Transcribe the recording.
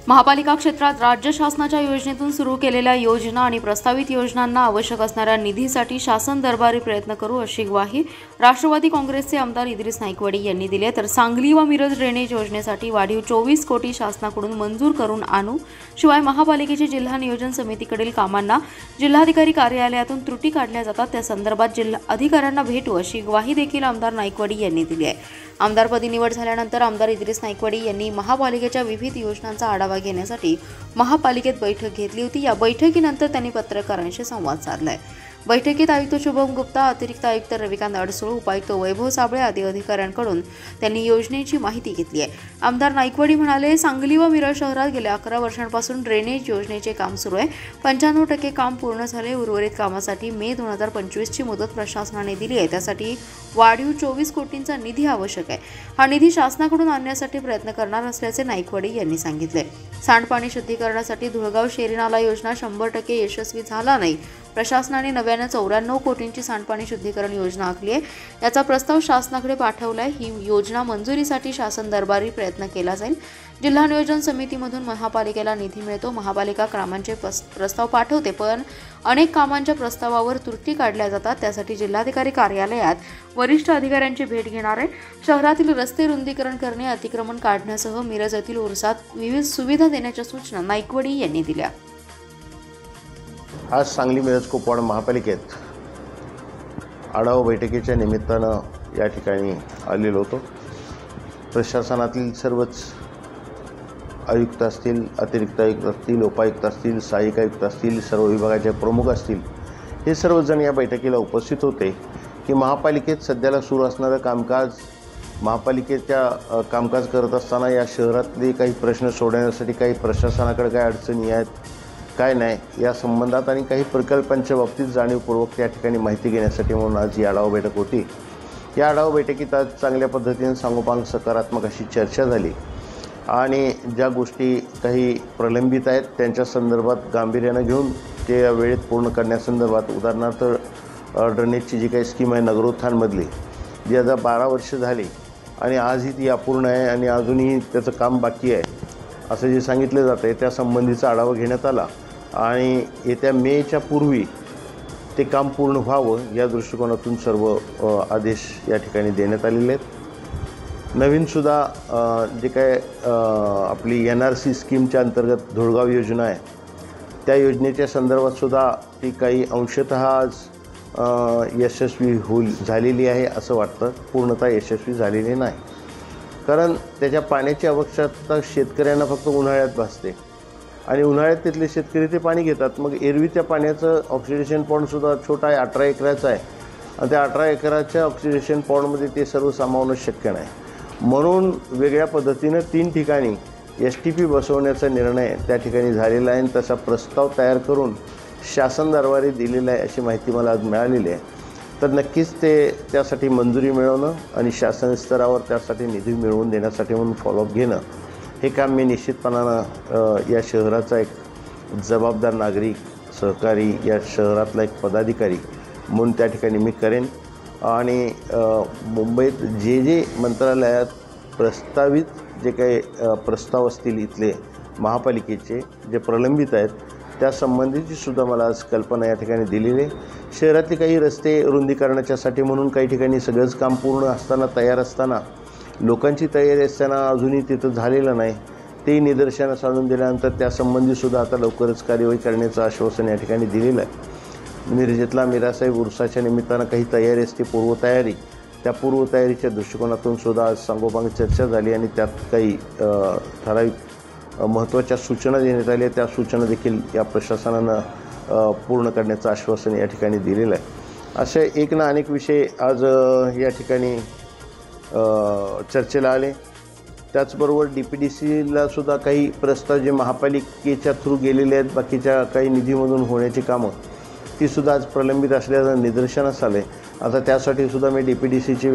महापालिका क्षेत्रात राज्य शासनाच्या योजनेतून सुरू केलेल्या योजना आणि प्रस्तावित योजनांना आवश्यक असणाऱ्या निधीसाठी शासन दरबारी प्रयत्न करू अशी ग्वाही राष्ट्रवादी काँग्रेसचे आमदार इद्रिस नाईकवाडी यांनी दिली आहे। तर सांगली व मिरज ड्रेनेज योजनेसाठी वाढीव 24 कोटी शासनाकडून मंजूर करून आणू, शिवाय महापालिकेची जिल्हा नियोजन समितीकडील कामांना जिल्हाधिकारी कार्यालयातून त्रुटी काढल्या जातात त्या संदर्भात जिल्हा अधिकाऱ्यांना भेटू अशी ग्वाही देखील आमदार नाईकवाडी यांनी दिली आहे। आमदारपदी निवड झाल्यानंतर आमदार इद्रिस नाईकवाडी यांनी महापालिकेच्या विविध योजनांचा आढावा घेण्यासाठी महापालिकेत बैठक घेतली होती। या बैठकीनंतर त्यांनी पत्रकारांशी संवाद साधलाय। बैठकीत आयुक्त शुभम गुप्ता, अतिरिक्त आयुक्त रविकांत अडसूळ, उपायुक्त वैभव साबळे आदी अधिकाऱ्यांकडून त्यांनी योजनेची माहिती घेतली आहे। आमदार नाईकवाडी म्हणाले, सांगली व मिरज शहरात गेल्या 11 वर्षांपासून ड्रेनेज योजनेचे काम सुरू आहे। 95% काम पूर्ण झाले। उर्वरित कामासाठी मे 2025 ची मुदत प्रशासनाने दिली आहे। त्यासाठी वाढीव 24 कोटींचा निधी आवश्यक आहे। हा निधी शासनाकडून आणण्यासाठी प्रयत्न करणार असल्याचे नाईकवाडी यांनी सांगितले। सांडपाणी शुद्धीकरणासाठी धुळगाव शेरी नाला योजना 100% यशस्वी झाला नाही। प्रशासनाने नव्याने 94 कोटींची सांडपाणी शुद्धीकरण योजना आखली आहे। याचा प्रस्ताव शासनाकडे पाठवलाय। ही योजना मंजुरीसाठी शासन दरबारी प्रयत्न केला जाईल। जिल्हा नियोजन समितीमधून महापालिकेला निधी मिळतो। महापालिका कामांचे प्रस्ताव पाठवते, पण अनेक कामांच्या प्रस्तावावर त्रुटी काढल्या जातात। त्यासाठी जिल्हाधिकारी कार्यालयात वरिष्ठ अधिकाऱ्यांची भेट घेणार आहे। शहरातील रस्ते रुंदीकरण करणे, अतिक्रमण काढण्यासह मिरज येथील उर्सात विविध सुविधा देण्याच्या सूचना नाईकवाडी यांनी दिल्या। आज सांगली मिरज कुपवाड महापालिकेत आढावा बैठकीच्या निमित्तानं या ठिकाणी आलेलो होतो। प्रशासनातील सर्वच आयुक्त असतील, अतिरिक्त आयुक्त असतील, उपायुक्त असतील, सहाय्यक आयुक्त असतील, सर्व विभागाचे प्रमुख असतील, हे सर्वजण या बैठकीला उपस्थित होते की महापालिकेत सध्याला सुरू असणारं कामकाज, महापालिकेच्या कामकाज करत असताना या शहरातले काही प्रश्न सोडवण्यासाठी काही प्रशासनाकडे काय अडचणी आहेत, काय नाही, या संबंधात आणि काही प्रकल्पांच्या बाबतीत जाणीवपूर्वक त्या ठिकाणी माहिती घेण्यासाठी म्हणून आज ही आढावा बैठक होती। या आढावा बैठकीत आज चांगल्या पद्धतीने सांगोपांग सकारात्मक अशी चर्चा झाली आणि ज्या गोष्टी काही प्रलंबित आहेत त्यांच्या संदर्भात गांभीर्यानं घेऊन ते वेळेत पूर्ण करण्यासंदर्भात, उदाहरणार्थ ड्रेनेजची जी काही स्कीम आहे नगरोत्थानमधली, जी आता 12 वर्ष झाली आणि आजही ती अपूर्ण आहे आणि अजूनही त्याचं काम बाकी आहे असं जे सांगितलं जातं आहे, त्या संबंधीचा आढावा घेण्यात आला आणि येत्या मेच्या पूर्वी ते काम पूर्ण व्हावं या दृष्टिकोनातून सर्व आदेश या ठिकाणी देण्यात आलेले आहेत। नवीनसुद्धा जे काय आपली NRC स्कीमच्या अंतर्गत धुळगाव योजना आहे, त्या योजनेच्या संदर्भातसुद्धा ती काही अंशतः आज यशस्वी झालेली आहे असं वाटतं, पूर्णतः यशस्वी झालेली नाही। कारण त्याच्या पाण्याची आवश्यकता शेतकऱ्यांना फक्त उन्हाळ्यात भासते आणि उन्हाळ्यात तिथले शेतकरी ते पाणी घेतात। मग एरवी त्या पाण्याचं ऑक्सिडेशन पॉईंटसुद्धा छोटा आहे, 18 एकराचा आहे आणि त्या 18 एकराच्या ऑक्सिडेशन पॉईंटमध्ये ते सर्व सामावणं शक्य नाही। म्हणून वेगळ्या पद्धतीनं 3 ठिकाणी STP बसवण्याचा निर्णय त्या ठिकाणी झालेला आहे आणि तसा प्रस्ताव तयार करून शासन दरबारी दिलेला आहे अशी माहिती मला आज मिळालेली आहे। तर नक्कीच त्यासाठी मंजुरी मिळवणं आणि शासन स्तरावर त्यासाठी निधी मिळवून देण्यासाठी म्हणून फॉलोअप घेणं, हे काम मी निश्चितपणानं या शहराचा एक जबाबदार नागरिक, सहकारी, या शहरातला एक पदाधिकारी म्हणून त्या ठिकाणी मी करेन आणि मुंबईत जे मंत्रालयात प्रस्तावित जे काही प्रस्ताव असतील इथले महापालिकेचे जे प्रलंबित आहेत त्या संबंधीची सुद्धा मला आज कल्पना या ठिकाणी दिलेली आहे। शहरातले काही रस्ते रुंदीकरणाच्यासाठी म्हणून काही ठिकाणी सगळंच काम पूर्ण असताना, तयार असताना, लोकांची तयारी असताना अजूनही तिथं झालेलं नाही, ते निदर्शनास आणून दिल्यानंतर त्यासंबंधीसुद्धा आता लवकरच कार्यवाही करण्याचं आश्वासन या ठिकाणी दिलेलं आहे। मिरजेतला मीरासाहेब उर्साच्या निमित्तानं काही तयारी असते, पूर्वतयारी, त्या पूर्वतयारीच्या दृष्टिकोनातून सुद्धा आज सांगोपांग चर्चा झाली आणि त्यात काही ठराविक महत्त्वाच्या सूचना देण्यात आल्या। त्या सूचना देखील या प्रशासनानं पूर्ण करण्याचं आश्वासन या ठिकाणी दिलेलं आहे। असे एक ना अनेक विषय आज या ठिकाणी चर्चेला आले। त्याचबरोबर DPDCला सुद्धा काही प्रस्ताव जे महापालिकेच्या थ्रू गेलेले आहेत, बाकीच्या काही निधीमधून होण्याची कामं, ती सुद्धा आज प्रलंबित असल्याचं निदर्शनास आलं आहे। आता त्यासाठी सुद्धा मी DPDCची